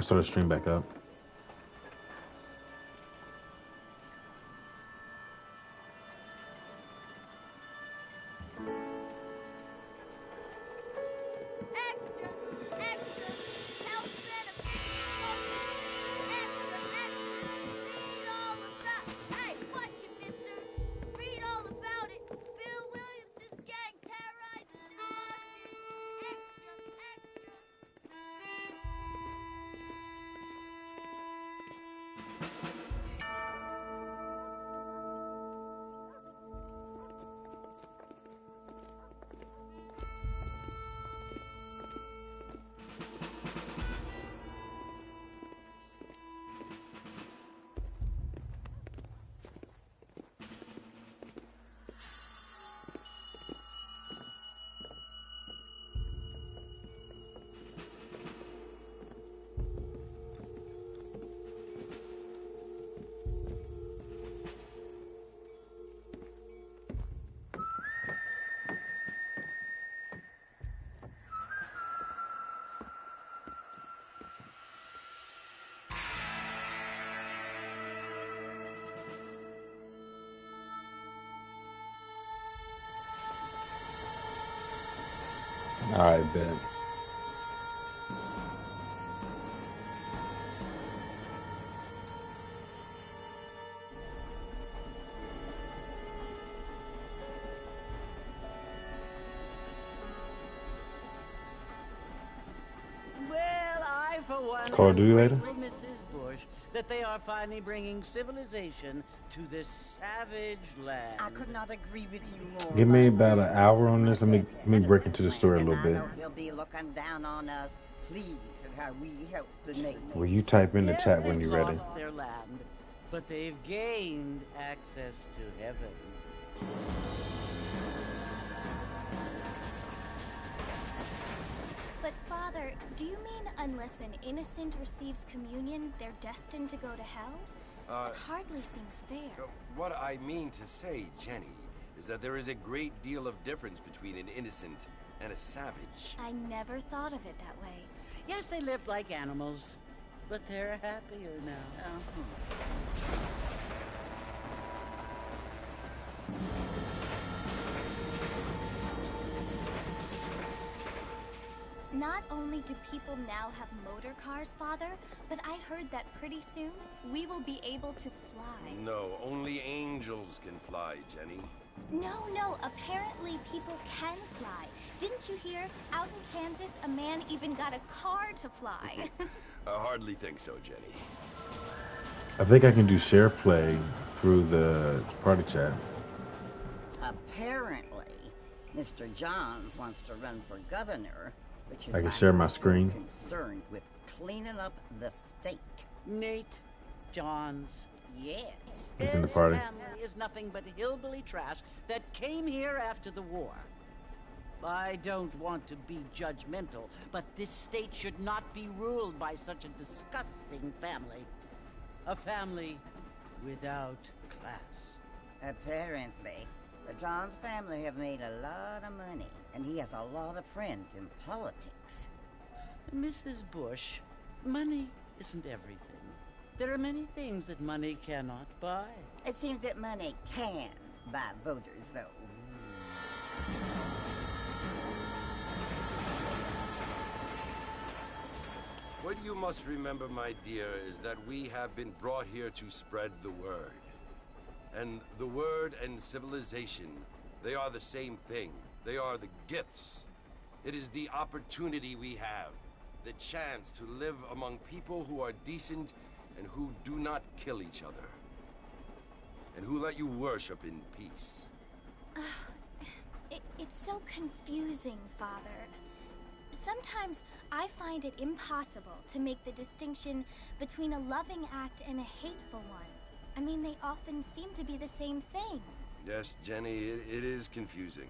I started stream back up. I bet. Well, I, for one, Call of Duty later? grateful, Mrs. Bush, that they are finally bringing civilization to this savage land. I could not agree with you more. Give me Lord. about an hour on this. Let me break into the story a little bit. I know he'll be looking down on us, pleased at how we help the natives. Will you type in the Yes, chat when they've you're ready? lost their land, but they've gained access to heaven. But Father, do you mean unless an innocent receives communion, they're destined to go to hell? That hardly seems fair. What I mean to say, Jenny, is that there is a great deal of difference between an innocent and a savage. I never thought of it that way. Yes, they lived like animals, but they're happier now. Not only do people now have motor cars, Father, but I heard that pretty soon we will be able to fly. No, only angels can fly, Jenny. No, apparently people can fly. Didn't you hear? Out in Kansas, a man even got a car to fly. I hardly think so, Jenny. I think I can do share play through the party chat. Apparently, Mr. Johns wants to run for governor, which is I can why share my he's so screen. concerned with cleaning up the state. Nate Johns, yes. He's in the His party. family is nothing but hillbilly trash that came here after the war. I don't want to be judgmental, but this state should not be ruled by such a disgusting family. A family without class. Apparently, the Johns family have made a lot of money, and he has a lot of friends in politics. Mrs. Bush, money isn't everything. There are many things that money cannot buy. It seems that money can buy voters, though. What you must remember, my dear, is that we have been brought here to spread the word. And the word and civilization, they are the same thing. They are the gifts. It is the opportunity we have, the chance to live among people who are decent and who do not kill each other. And who let you worship in peace. It's so confusing, Father. Sometimes I find it impossible to make the distinction between a loving act and a hateful one. I mean, they often seem to be the same thing. Yes, Jenny, it is confusing.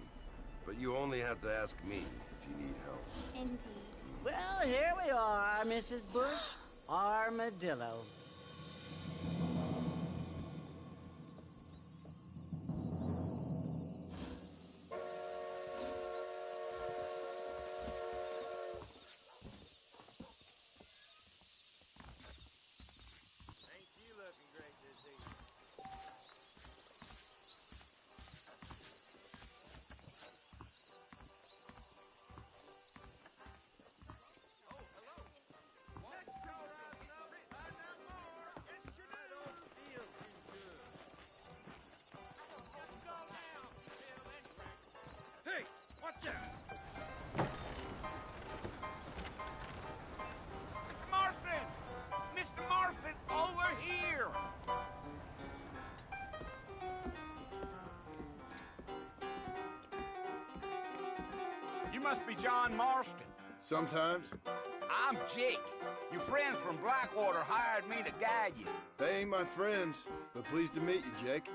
But you only have to ask me if you need help. Indeed. Well, here we are, Mrs. Bush. Armadillo. must be John Marston. Sometimes. I'm Jake. Your friends from Blackwater hired me to guide you. They ain't my friends, but pleased to meet you, Jake.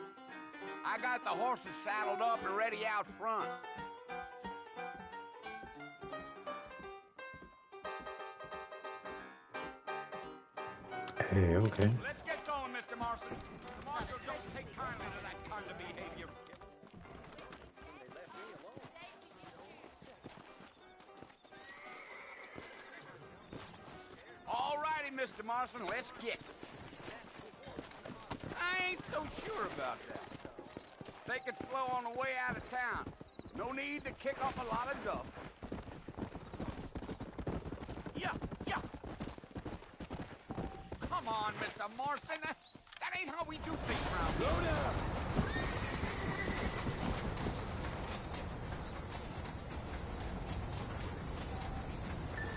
I got the horses saddled up and ready out front. Hey, okay. Let's get going, Mr. Marston. Marshal, don't take kindly to that kind of behavior. All righty, Mr. Marston, let's get. I ain't so sure about that. Take it slow on the way out of town. No need to kick up a lot of dust. Yeah. Come on, Mr. Marston. That ain't how we do things around here. Slow down!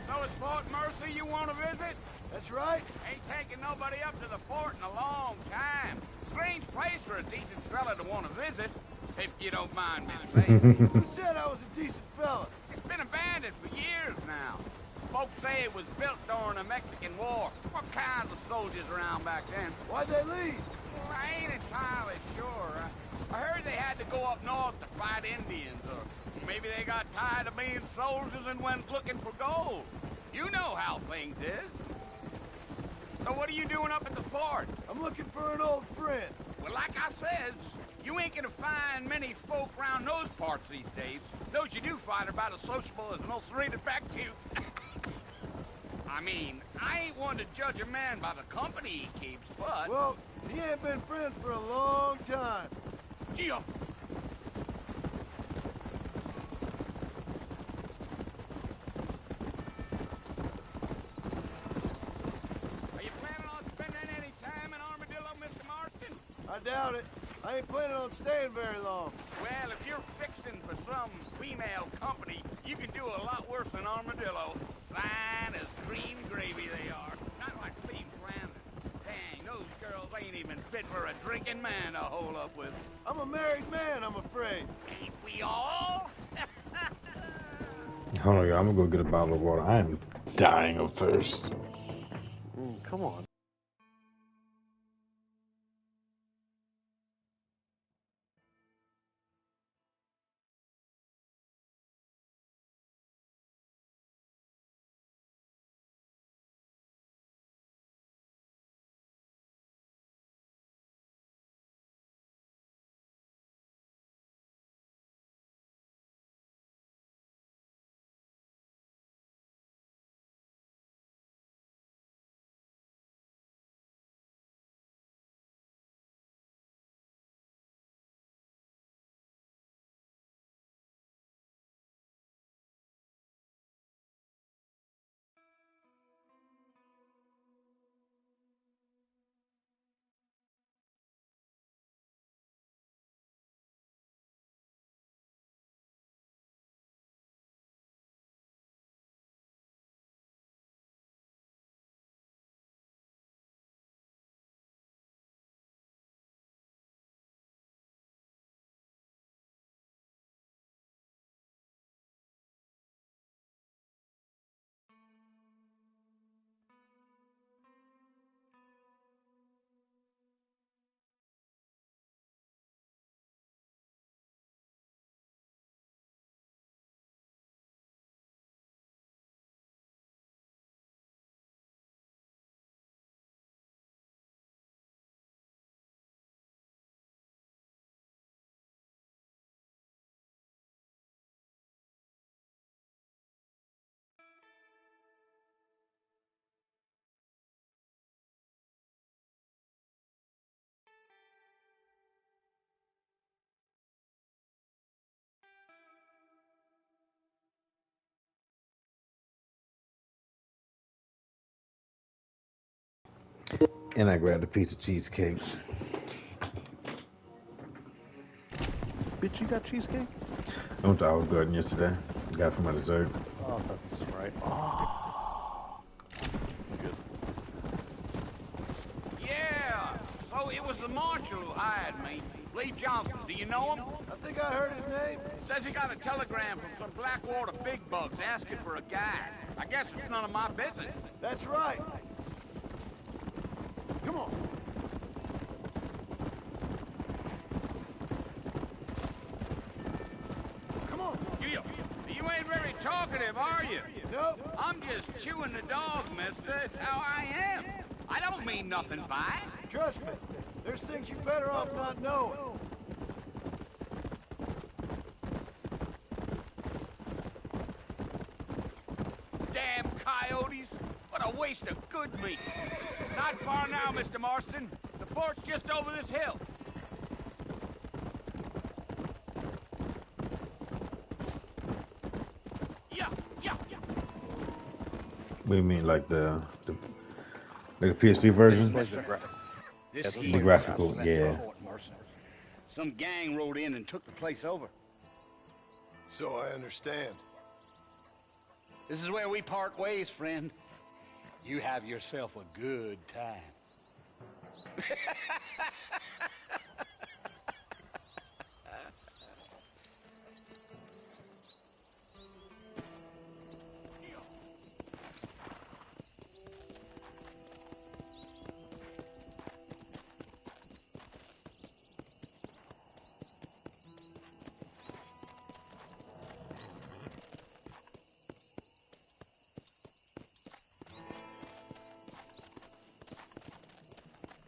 So it's Fort Mercy you want to visit? That's right. Ain't taking nobody up to the fort in a long time. Strange place for a decent fella to want to visit, if you don't mind me saying. Who said I was a decent fella? It's been abandoned for years now. Folks say it was built during the Mexican War. What kinds of soldiers around back then? Why'd they leave? Well, I ain't entirely sure. I heard they had to go up north to fight Indians, or maybe they got tired of being soldiers and went looking for gold. You know how things is. So what are you doing up at the fort? I'm looking for an old friend. Well, like I says, you ain't gonna find many folk around those parts these days. Those you do find are about as sociable as an ulcerated back tooth. I mean, I ain't one to judge a man by the company he keeps, but... Well, he ain't been friends for a long time. Gee up. Are you planning on spending any time in Armadillo, Mr. Marston? I doubt it. I ain't planning on staying very long. Well, if you're fixing for some female company, you can do a lot worse than Armadillo. Fine as cream gravy they are. Not like Steve Flanders. Dang, those girls ain't even fit for a drinking man to hole up with. I'm a married man, I'm afraid. Ain't we all? Hold on, y'all. I'm gonna go get a bottle of water. I am dying of thirst. Come on. And I grabbed a piece of cheesecake. Bitch, you got cheesecake? I went to Olive Garden yesterday. Got it for my dessert. Oh, that's right. Oh. Good. Yeah, so it was the marshal who hired me. Lee Johnson, do you know him? I think I heard his name. Says he got a telegram from some Blackwater big bugs asking for a guide. I guess it's none of my business. That's right. Come on. Come on. You ain't very talkative, are you? Nope. I'm just chewing the dog, mister. It's how I am. I don't mean nothing by it. Trust me. There's things you're better off not knowing. Damn coyotes. What a waste of good meat. Not far now, Mr. Marston. The fort's just over this hill. What do you mean, like the PS3 version? This The graphical, yeah. Some gang rode in and took the place over. So I understand. This is where we part ways, friend. You have yourself a good time.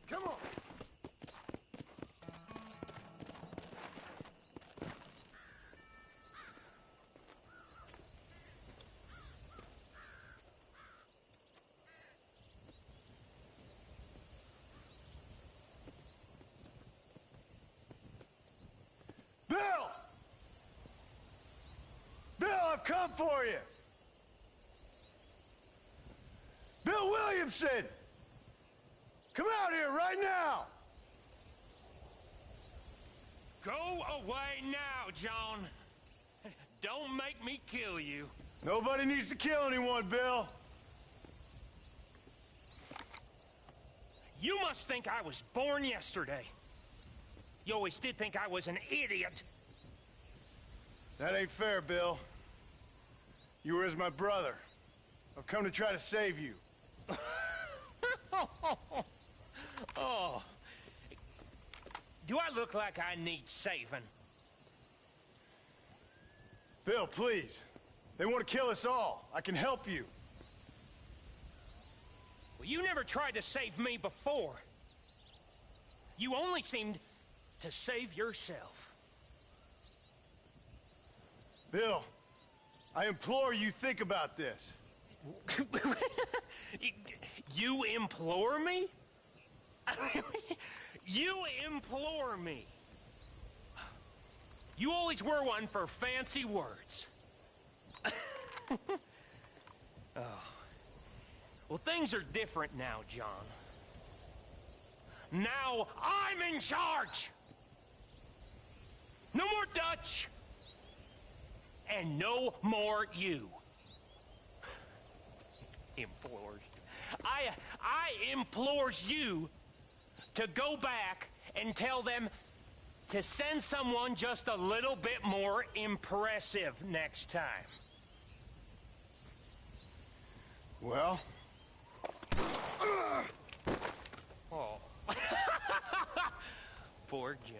Come on. Bill! Bill, I've come for you! Bill Williamson! Come out here right now! Go away now, John. Don't make me kill you. Nobody needs to kill anyone, Bill. You must think I was born yesterday. You always did think I was an idiot. That ain't fair, Bill. You were as my brother. I've come to try to save you. Oh. Do I look like I need saving? Bill, please. They want to kill us all. I can help you. Well, you never tried to save me before. You only seemed to save yourself. Bill, I implore you think about this. You implore me? You implore me. You always were one for fancy words. Oh. Well, things are different now, John. Now I'm in charge. No more Dutch. And no more you. Implores. I implores you to go back and tell them to send someone just a little bit more impressive next time. Well? Oh. Poor John.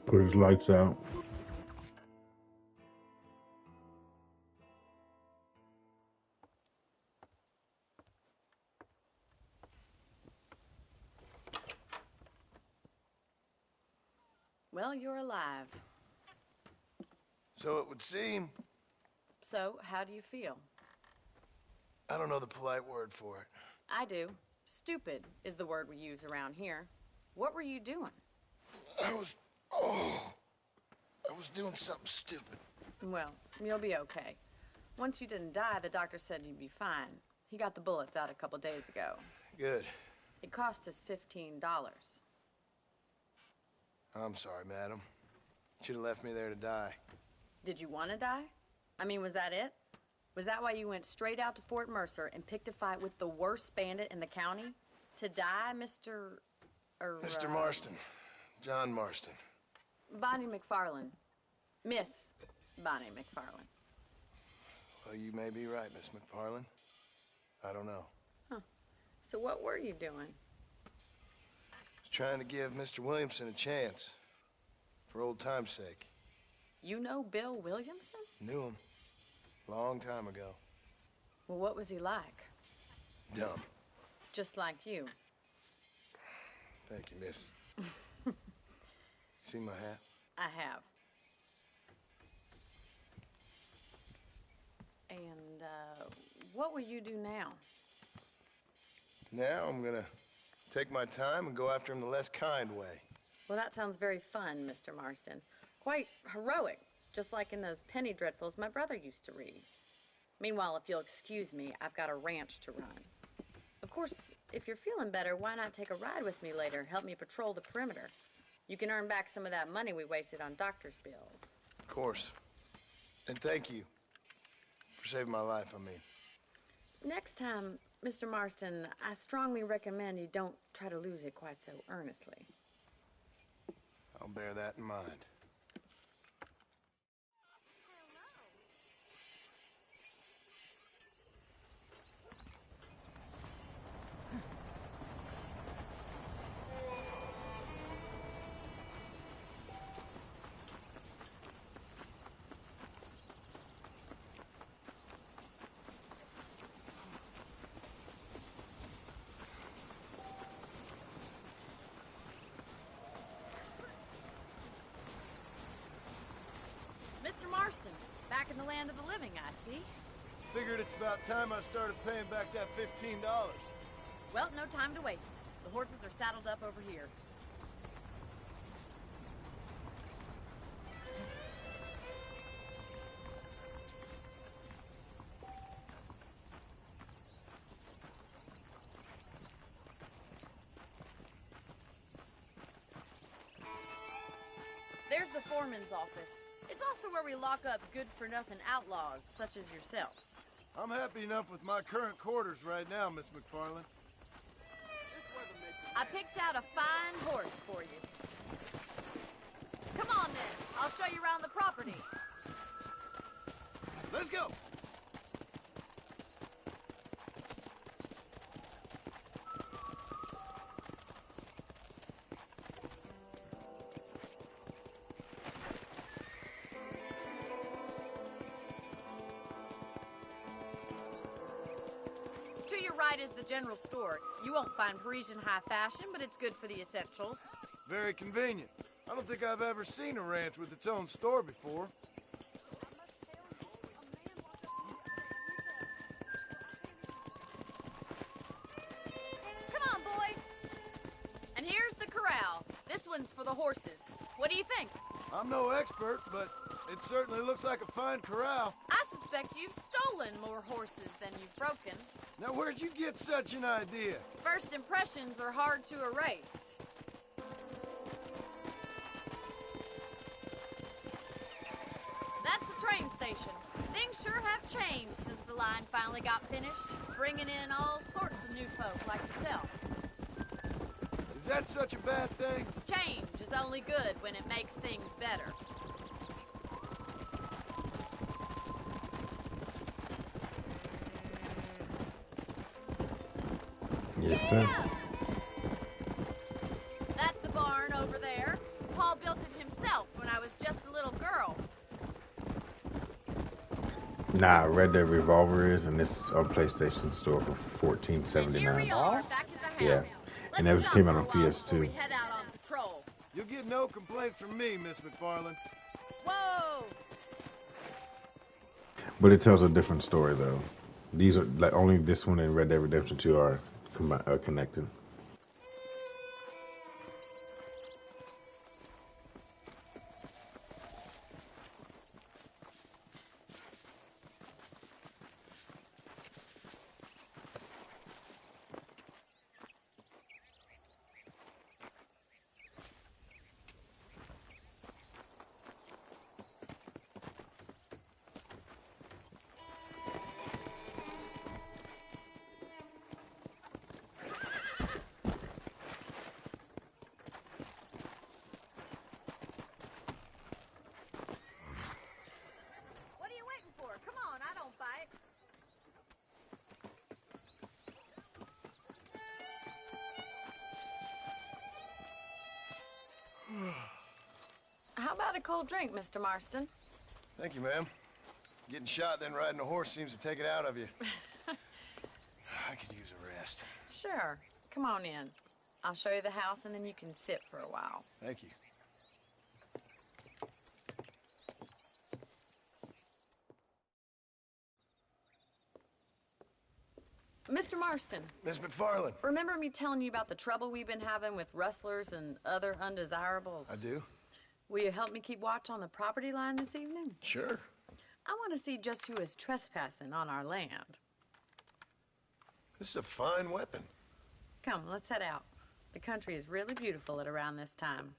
Put his lights out. Well, you're alive. So it would seem. So, how do you feel? I don't know the polite word for it. I do. Stupid is the word we use around here. What were you doing? I was doing something stupid. Well, you'll be okay. Once you didn't die, the doctor said you'd be fine. He got the bullets out a couple days ago. Good. It cost us $15. I'm sorry, madam. You should have left me there to die. Did you want to die? I mean, was that it? Was that why you went straight out to Fort Mercer and picked a fight with the worst bandit in the county? To die, Mr. Mr. Marston. John Marston. Bonnie McFarland. Miss Bonnie McFarland. Well, you may be right, Miss McFarland. I don't know. Huh. So what were you doing? I was trying to give Mr. Williamson a chance. For old time's sake. You know Bill Williamson? Knew him. Long time ago. Well, what was he like? Dumb. Just like you. Thank you, miss. See my hat? I have. And, what will you do now? Now I'm gonna take my time and go after him the less kind way. Well, that sounds very fun, Mr. Marston. Quite heroic, just like in those penny dreadfuls my brother used to read. Meanwhile, if you'll excuse me, I've got a ranch to run. Of course, if you're feeling better, why not take a ride with me later? Help me patrol the perimeter. You can earn back some of that money we wasted on doctor's bills. Of course. And thank you for saving my life, I mean. Next time, Mr. Marston, I strongly recommend you don't try to lose it quite so earnestly. I'll bear that in mind. Mr. Marston, back in the land of the living, I see. Figured it's about time I started paying back that $15. Well, no time to waste. The horses are saddled up over here. There's the foreman's office. It's also where we lock up good-for-nothing outlaws, such as yourself. I'm happy enough with my current quarters right now, Miss McFarland. I picked out a fine horse for you. Come on, then. I'll show you around the property. Let's go! To your right is the general store. You won't find Parisian high fashion, but it's good for the essentials. Very convenient. I don't think I've ever seen a ranch with its own store before. Come on, boy. And here's the corral. This one's for the horses. What do you think? I'm no expert, but it certainly looks like a fine corral. I suspect you've stolen more horses than you've broken. Now, where'd you get such an idea? First impressions are hard to erase. That's the train station. Things sure have changed since the line finally got finished, bringing in all sorts of new folk like yourself. Is that such a bad thing? Change is only good when it makes things better. Yes, sir. That's the barn over there. Paul built it himself when I was just a little girl. Nah, Red Dead Revolver is, and this is our PlayStation store for And here we $14.79. are, back at the house. Yeah, Let's and that stop came for out a on while before we PS2. head out on patrol. You'll get no complaints from me, Miss McFarland. Whoa! But it tells a different story, though. These are like only this one and Red Dead Redemption 2 are connected. What are you waiting for? Come on, I don't bite. How about a cold drink, Mr. Marston? Thank you, ma'am. Getting shot, then riding a horse seems to take it out of you. I could use a rest. Sure. Come on in. I'll show you the house, and then you can sit for a while. Thank you. Mr. Marston, Miss McFarland. remember me telling you about the trouble we've been having with rustlers and other undesirables? I do. Will you help me keep watch on the property line this evening? Sure. I want to see just who is trespassing on our land. This is a fine weapon. Come, let's head out. The country is really beautiful at around this time.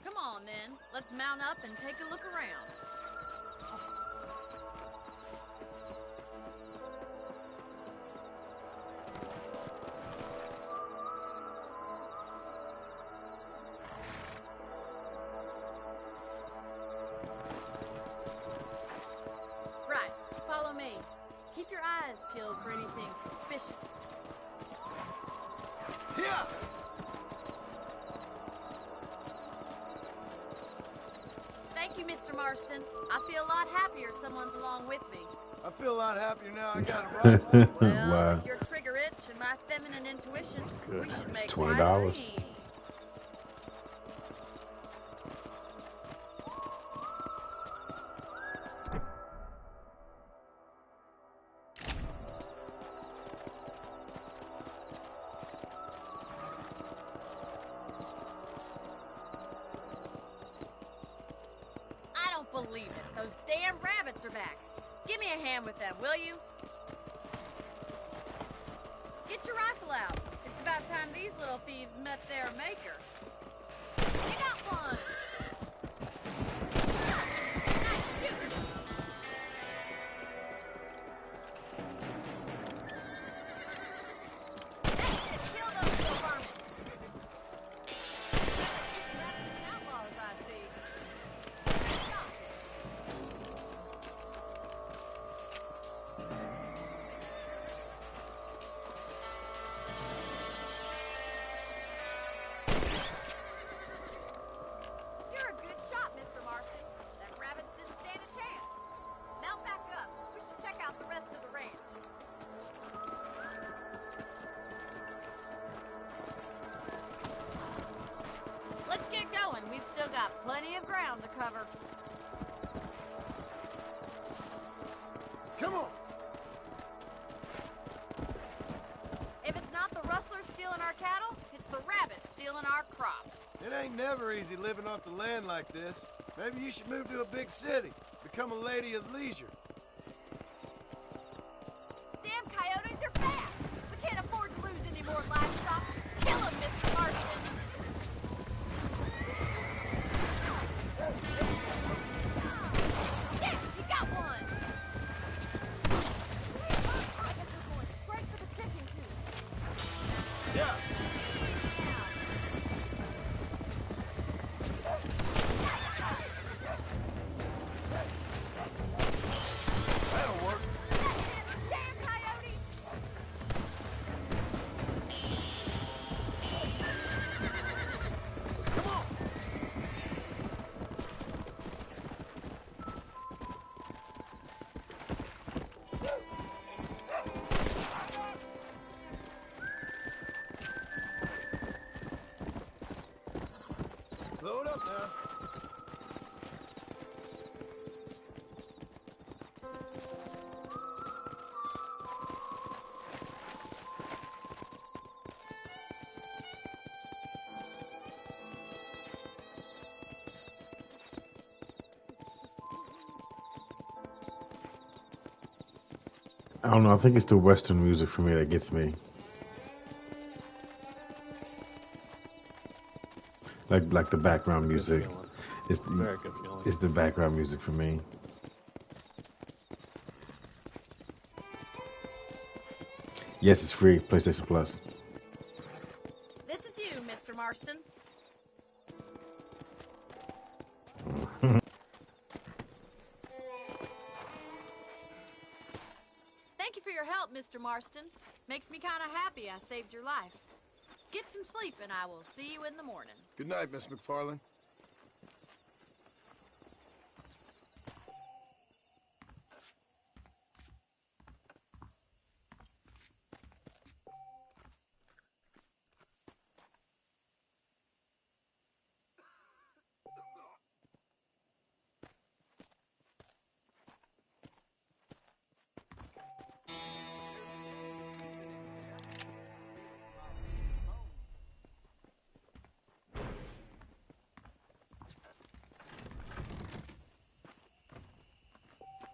Come on, then. Let's mount up and take a look around. Right, follow me. Keep your eyes peeled for anything suspicious. Yeah! Thank you, Mr. Marston. I feel a lot happier someone's along with me. I feel a lot happier now I got a rifle. Well, Wow. with your trigger itch and my feminine intuition, we should make It's quite $20. a team. I don't believe it. Those damn rabbits are back. Give me a hand with them, will you? Get your rifle out. It's about time these little thieves met their maker. You got one! Nice shooting! Hey, just kill those little vermin. Rabbits and outlaws, I see. Stop. You're a good shot, Mr. Marston. That rabbit didn't stand a chance. Mount back up. We should check out the rest of the ranch. Let's get going. We've still got plenty of ground to cover. Come on! If it's not the rustlers stealing our cattle, it's the rabbits stealing our crops. It ain't never easy living off the land like this. Maybe you should move to a big city. Become a lady of leisure. Damn coyotes are fast. We can't afford to lose any more livestock. Kill them, Mr. Marston. Yes, you got one. I guess we're going straight for the chicken coop. Yeah! I don't know. I think it's the Western music for me that gets me. Like the background Good music. feeling. It's Very good feeling. it's the background music for me. Yes, it's free. PlayStation Plus. This is you, Mr. Marston. Thank you for your help, Mr. Marston. Makes me kind of happy I saved your life. Get some sleep and I will see you in the morning. Good night, Miss McFarlane.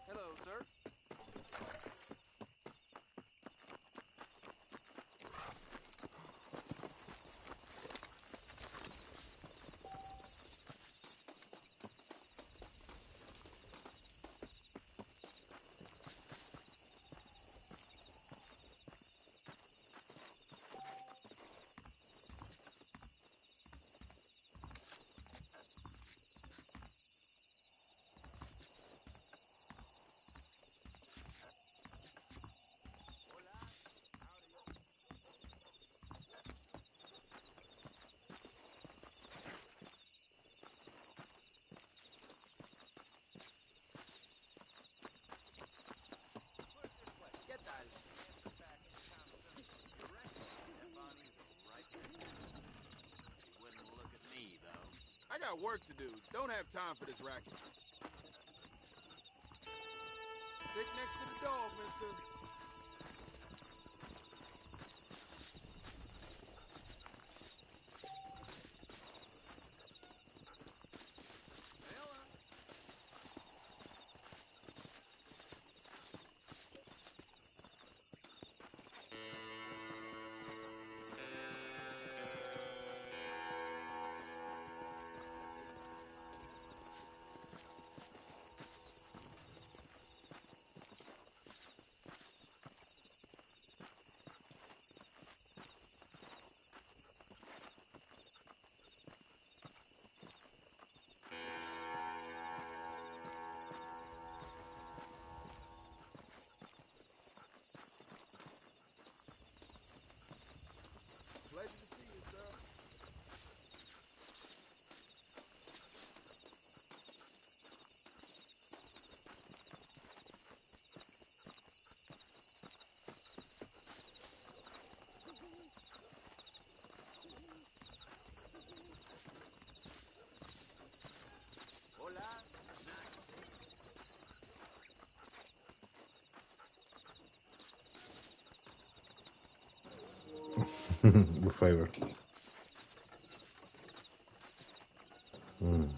Hello, sir. I got work to do. Don't have time for this racket. Stick next to the dog, mister. Pleasure to see you, sir. What flavor? Mm.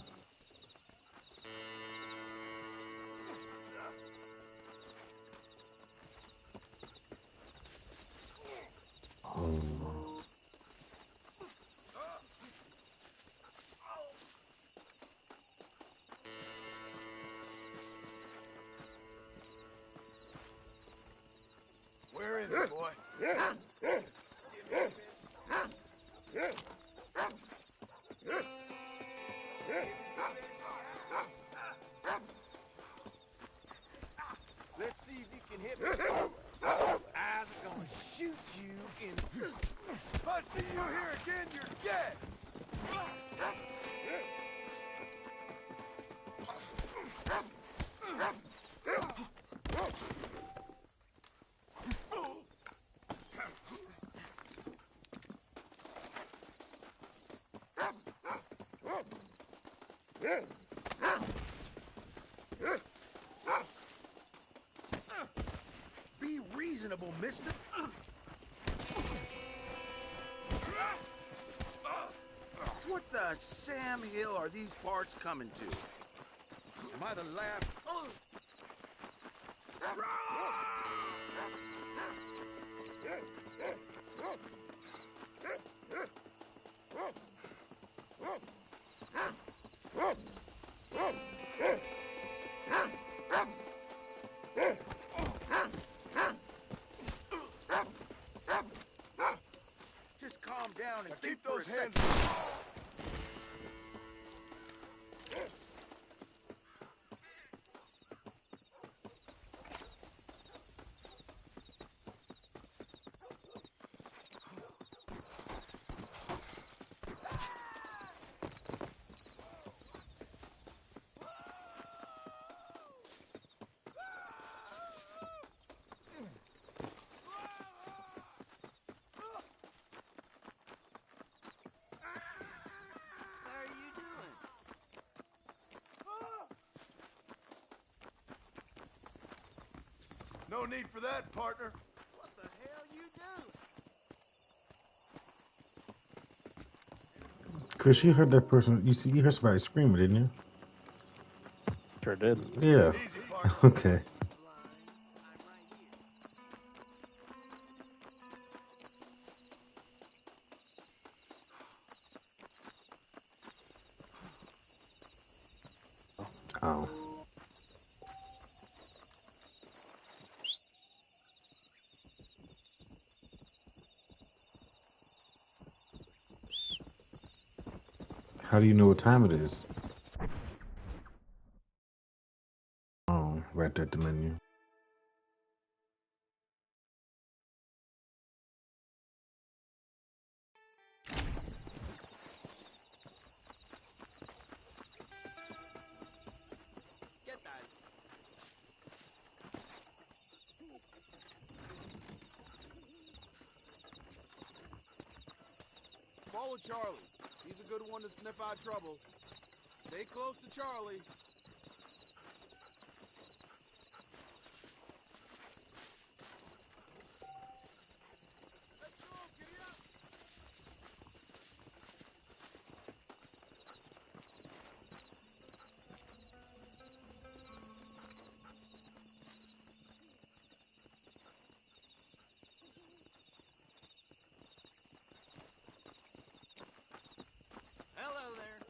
Where is it, boy? Let's see if you can hit me. Eyes are gonna shoot you in. If I see you here again, you're dead. Be reasonable, mister. What the Sam Hill are these parts coming to? Am I the last? Keep those hands. No need for that, partner. What the hell you do? Chris, you heard that person. You heard somebody screaming, didn't you? Sure did. Yeah. Easy, partner. Okay. Oh. How do you know what time it is? Oh, right there at the menu. Get that. Follow Charlie. He's a good one to sniff out trouble. Stay close to Charlie. Let's go, giddy up. Hello there.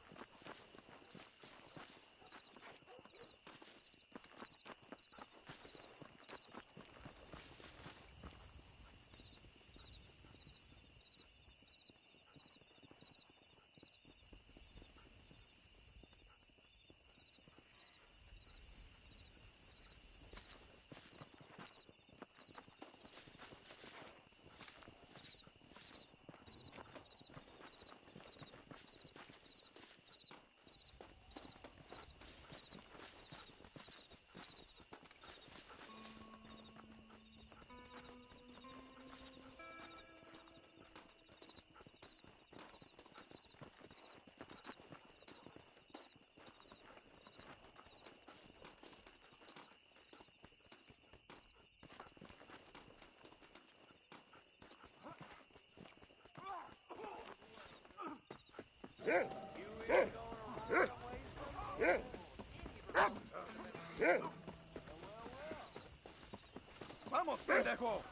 Vamos, pendejo!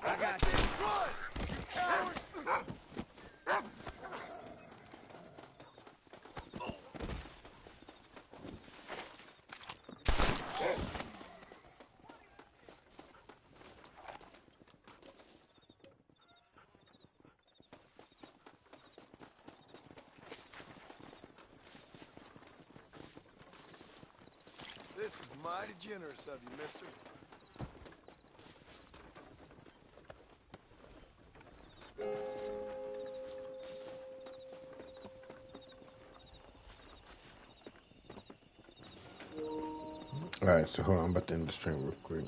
I got this. Run! You coward! This is mighty generous of you, mister. All right, so hold on. I'm about to end the stream real quick.